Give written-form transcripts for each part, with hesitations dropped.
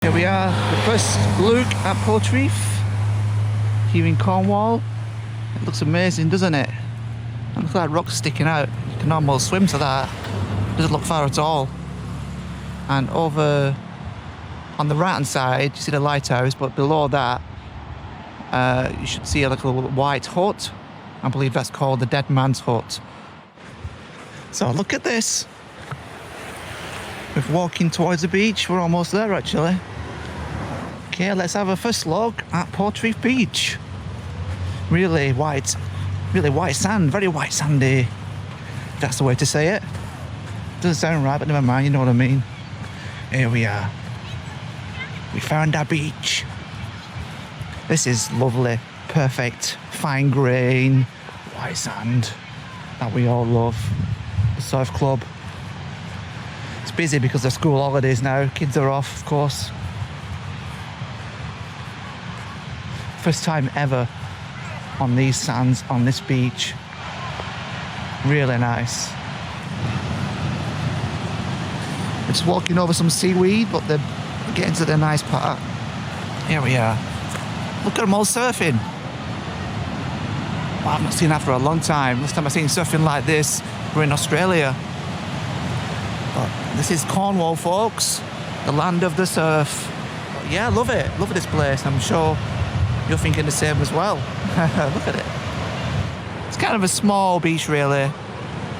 Here we are, the first look at Portreath here in Cornwall. It looks amazing, doesn't it? And look at that rock sticking out. You can almost swim to that. It doesn't look far at all. And over on the right hand side, you see the lighthouse, but below that, you should see a little white hut. I believe that's called the Dead Man's Hut. So look at this. We're walking towards the beach. We're almost there, actually. Okay, let's have a first look at Portreath Beach. Really white sand, very white sandy. That's the way to say it. Doesn't sound right, but never mind, you know what I mean. Here we are. We found our beach. This is lovely, perfect, fine grain, white sand that we all love. The surf club. It's busy because of school holidays now. Kids are off, of course. First time ever on these sands, on this beach. Really nice. We're just walking over some seaweed, but they're getting to the nice part. Here we are. Look at them all surfing. Well, I've not seen that for a long time. Last time I've seen surfing like this, we're in Australia. But this is Cornwall, folks. The land of the surf. But yeah, love it. Love this place. I'm sure you're thinking the same as well. Look at it. It's kind of a small beach, really.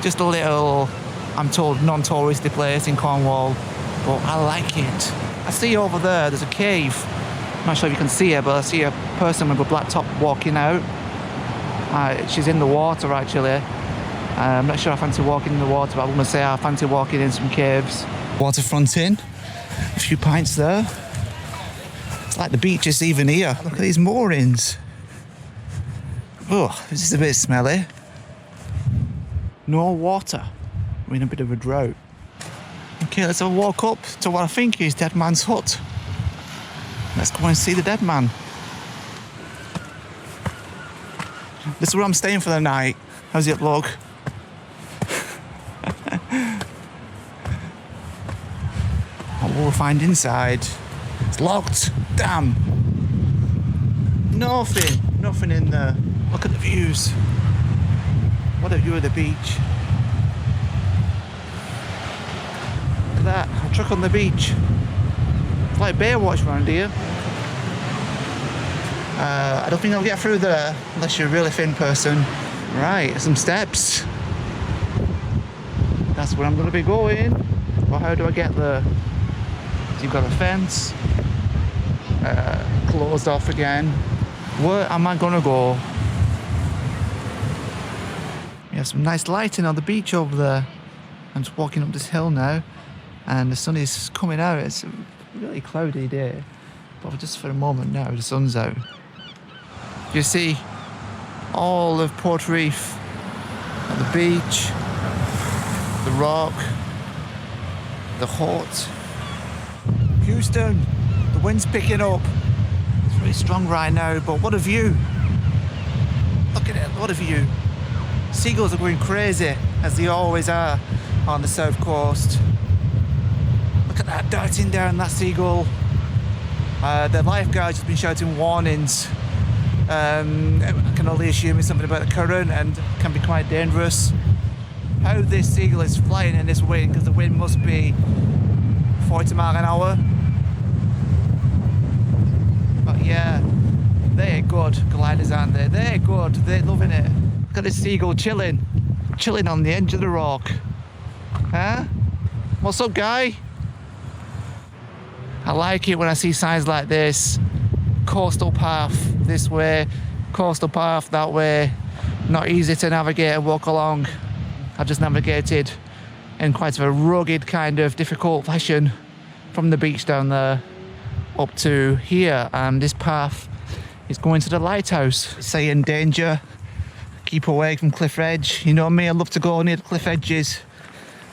Just a little, I'm told, non-touristy place in Cornwall. But I like it. I see over there's a cave. I'm not sure if you can see it, but I see a person with a black top walking out. She's in the water, actually. I'm not sure I fancy walking in the water, but I'm going to say I fancy walking in some caves. Waterfront inn. A few pints there. It's like the beach is even here. Look at these moorings. Oh, this is a bit smelly. No water. We're in a bit of a drought. Okay, let's have a walk up to what I think is Dead Man's Hut. Let's go and see the dead man. This is where I'm staying for the night. How's it look? What will we find inside? It's locked. Damn. Nothing in there. Look at the views. What a view of the beach. Look at that. A truck on the beach. It's like Baywatch around here. I don't think I'll get through there unless you're a really thin person. Right, some steps. That's where I'm going to be going. But how do I get there? So you've got a fence. Closed off again. Where am I going to go? We have some nice lighting on the beach over there. I'm just walking up this hill now. And the sun is coming out. It's a really cloudy day. But just for a moment now, the sun's out. You see all of Portreath at the beach, the rock, the hut. Houston, the wind's picking up. It's really strong right now, but what a view. Look at it, what a view. Seagulls are going crazy, as they always are on the south coast. Look at that, darting down that seagull. The lifeguard's just been shouting warnings. I can only assume it's something about the current and can be quite dangerous. How this seagull is flying in this wind, because the wind must be 40 miles an hour. But yeah, they're good gliders, aren't they? They're good, they're loving it. Look at this seagull chilling on the edge of the rock. Huh? What's up, guy? I like it when I see signs like this. Coastal path this way, coastal path that way. Not easy to navigate and walk along. I've just navigated in quite a rugged kind of difficult fashion from the beach down there up to here, and this path is going to the lighthouse. It's saying danger, keep away from cliff edge. You know me, I love to go near the cliff edges.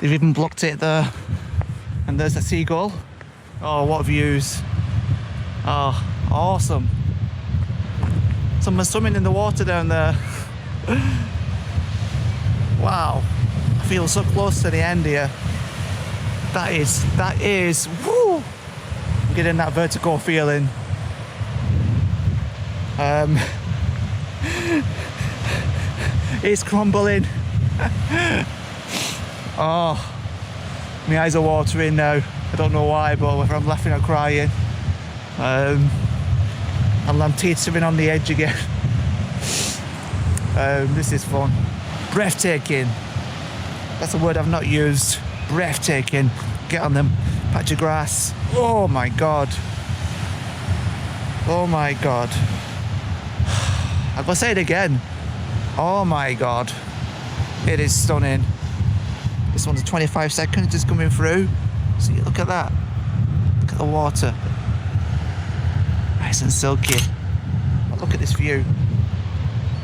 They've even blocked it there. And there's a seagull. Oh, what views. Oh, awesome. Someone's swimming in the water down there. Wow. I feel so close to the end here. That is, woo! I'm getting that vertical feeling. It's crumbling. Oh, my eyes are watering now. I don't know why, but whether I'm laughing or crying. I'm teetering on the edge again. This is fun. Breathtaking. That's a word I've not used. Breathtaking. Get on them patch of grass. Oh my god. Oh my god. I'm gonna say it again. Oh my god. It is stunning. This one's 25 seconds just coming through. See, look at that. Look at the water. Nice and silky. But look at this view.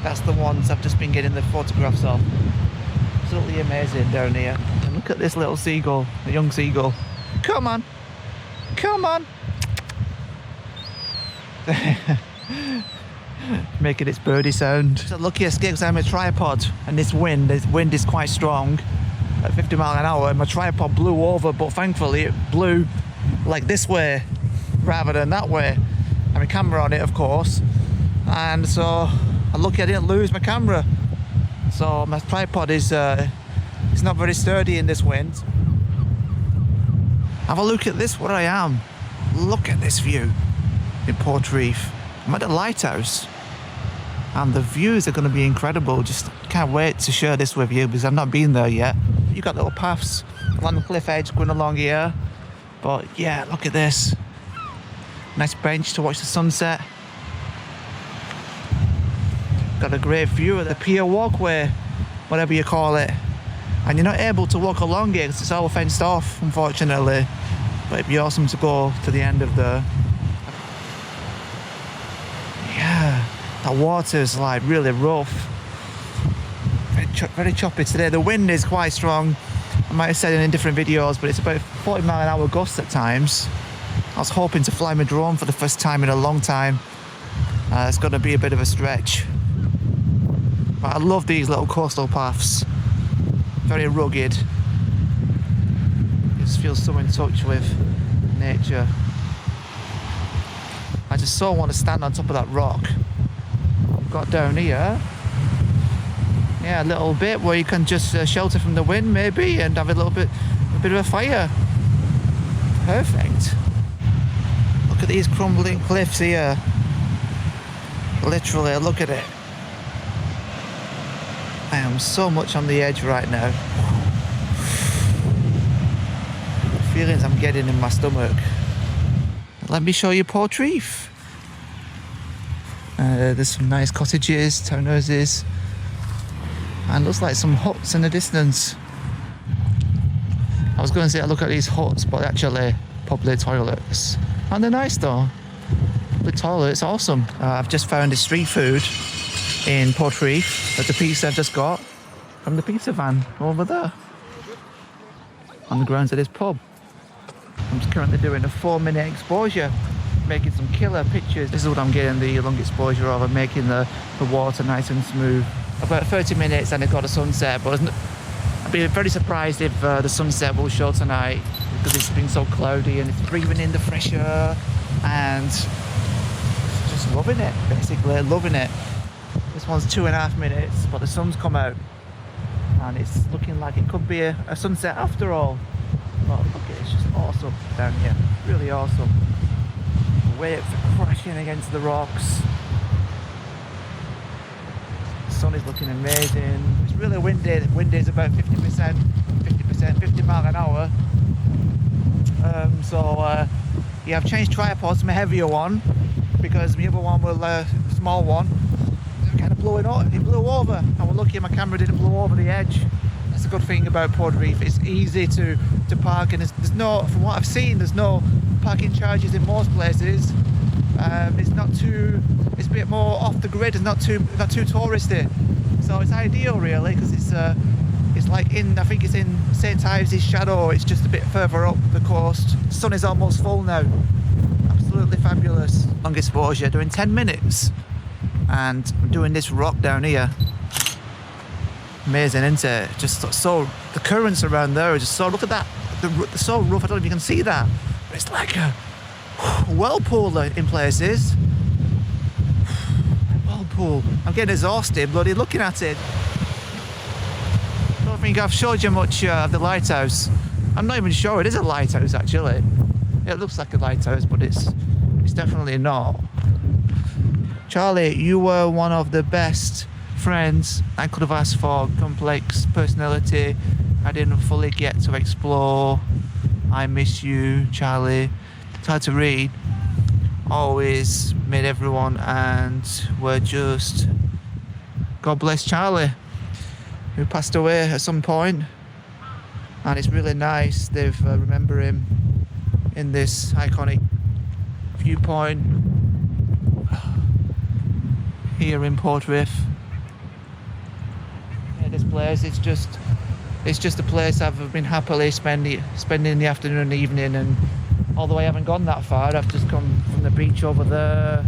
That's the ones I've just been getting the photographs of. Absolutely amazing down here. And look at this little seagull, the young seagull. Come on. Come on. Making its birdie sound. So lucky escape because I'm a tripod and this wind is quite strong at 50 miles an hour and my tripod blew over, but thankfully it blew like this way rather than that way. I have a camera on it, of course, and so I'm lucky I didn't lose my camera. So my tripod is it's not very sturdy in this wind. Have a look at this, where I am. Look at this view in Portreath. I'm at the lighthouse and the views are going to be incredible. Just can't wait to share this with you because I've not been there yet. You've got little paths along the cliff edge going along here, but yeah, look at this. Nice bench to watch the sunset. Got a great view of the pier walkway, whatever you call it. And you're not able to walk along it because it's all fenced off, unfortunately. But it'd be awesome to go to the end of the... Yeah, the water's like really rough. Very choppy today. The wind is quite strong. I might have said it in different videos, but it's about 40 mile an hour gusts at times. I was hoping to fly my drone for the first time in a long time. It's going to be a bit of a stretch. But I love these little coastal paths. Very rugged. Just feels so in touch with nature. I just so want to stand on top of that rock. Got down here. Yeah, a little bit where you can just shelter from the wind maybe and have a bit of a fire. Perfect. Look at these crumbling cliffs here. Literally, look at it. I am so much on the edge right now. The feelings I'm getting in my stomach. Let me show you Portreath. There's some nice cottages, townhouses, and looks like some huts in the distance. I was going to say look at these huts, but actually public toilets. And they're nice though. Public toilets, awesome. I've just found a street food in Portreath. That's a pizza I've just got from the pizza van over there on the grounds of this pub. I'm just currently doing a 4-minute exposure, making some killer pictures. This is what I'm getting the long exposure of, and making the water nice and smooth. About 30 minutes and it's got a sunset, but I'd be very surprised if the sunset will show tonight because it's been so cloudy and it's breathing in the fresh air and just loving it, basically loving it. This one's 2.5 minutes, but the sun's come out and it's looking like it could be a sunset after all. But look, it's just awesome down here, really awesome. The waves are crashing against the rocks. The sun is looking amazing. It's really windy. The wind is about 50%, 50 miles an hour. Yeah, I've changed tripods to my heavier one because my other one was a small one. Kind of blowing up. It blew over. And we're lucky my camera didn't blow over the edge. That's a good thing about Portreath. It's easy to park, and there's no, from what I've seen, there's no parking charges in most places. It's not too, it's a bit more off the grid. It's not too touristy. So it's ideal really because it's like I think it's in St. Ives' Shadow. It's just a bit further up the coast. The sun is almost full now. Absolutely fabulous. Long exposure, doing 10 minutes. And I'm doing this rock down here. Amazing, isn't it? Just so, the currents around there are just so, look at that. They're so rough, I don't know if you can see that. But it's like Whirlpool in places. Whirlpool. I'm getting exhausted, bloody looking at it. Don't think I've showed you much of the lighthouse. I'm not even sure it is a lighthouse actually. It looks like a lighthouse, but it's definitely not. Charlie, you were one of the best friends I could have asked for. Complex personality I didn't fully get to explore. I miss you, Charlie. It's hard to read. Always made everyone, and we're just... God bless Charlie, who passed away at some point. And it's really nice they've remember him in this iconic viewpoint here in Portreth. Yeah, this place, it's just a place I've been happily spending the afternoon and evening, and although I haven't gone that far, I've just come from the beach over there.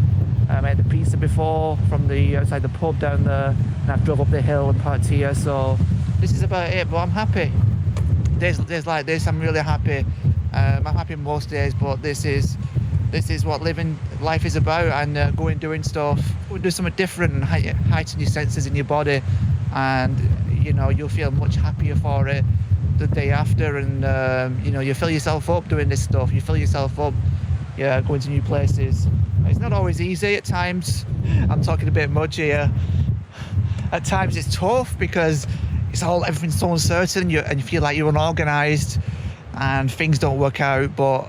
I had a pizza before from the outside the pub down there, and I've drove up the hill and parked here, so this is about it, but I'm happy. Days like this, I'm really happy. I'm happy most days, but this is what living life is about, and doing stuff, do something different and heighten your senses in your body, and you know, you'll feel much happier for it the day after, and you know, you fill yourself up doing this stuff. You fill yourself up, yeah, going to new places. It's not always easy at times. I'm talking a bit much here. At times it's tough because everything's so uncertain, and you feel like you're unorganised and things don't work out, but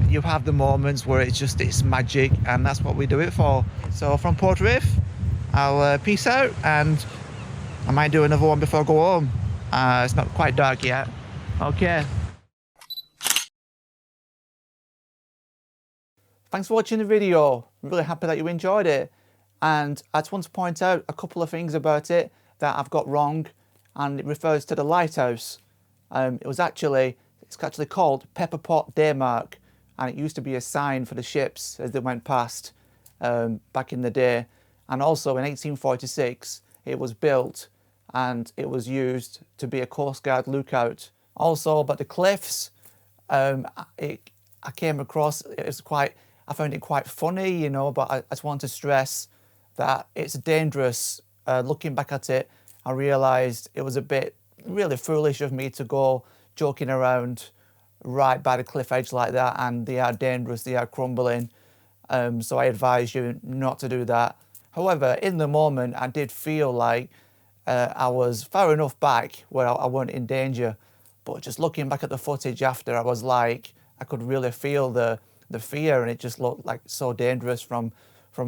you have the moments where it's magic, and that's what we do it for. So from Portreath, I'll peace out, and I might do another one before I go home. It's not quite dark yet. Okay. Thanks for watching the video. I'm really happy that you enjoyed it. And I just want to point out a couple of things about it that I've got wrong, and it refers to the lighthouse. It's actually called Pepperpot Daymark, and it used to be a sign for the ships as they went past back in the day. And also in 1846, it was built and it was used to be a Coast Guard lookout. Also, about the cliffs, I came across, I found it quite funny, you know, but I just want to stress that it's dangerous. Looking back at it, I realised it was a bit really foolish of me to go joking around right by the cliff edge like that, and they are dangerous, they are crumbling. So I advise you not to do that. However, in the moment, I did feel like I was far enough back where I weren't in danger. But just looking back at the footage after, I was like, I could really feel the fear, and it just looked like so dangerous from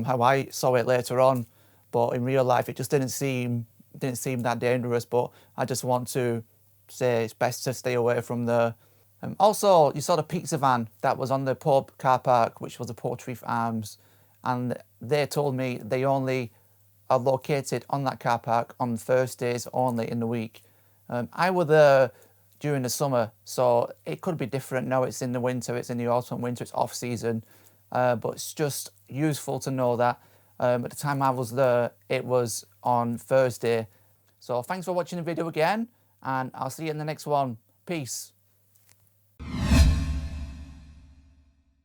how I saw it later on. But in real life, it just didn't seem that dangerous. But I just want to say it's best to stay away from there. Also, you saw the pizza van that was on the pub car park, which was the Portreath Arms, and they told me they only are located on that car park on Thursdays only in the week. I was there during the summer, so it could be different now. It's in the winter, it's in the autumn, winter, it's off season, but it's just useful to know that. At the time I was there, it was on Thursday. So thanks for watching the video again, and I'll see you in the next one. Peace.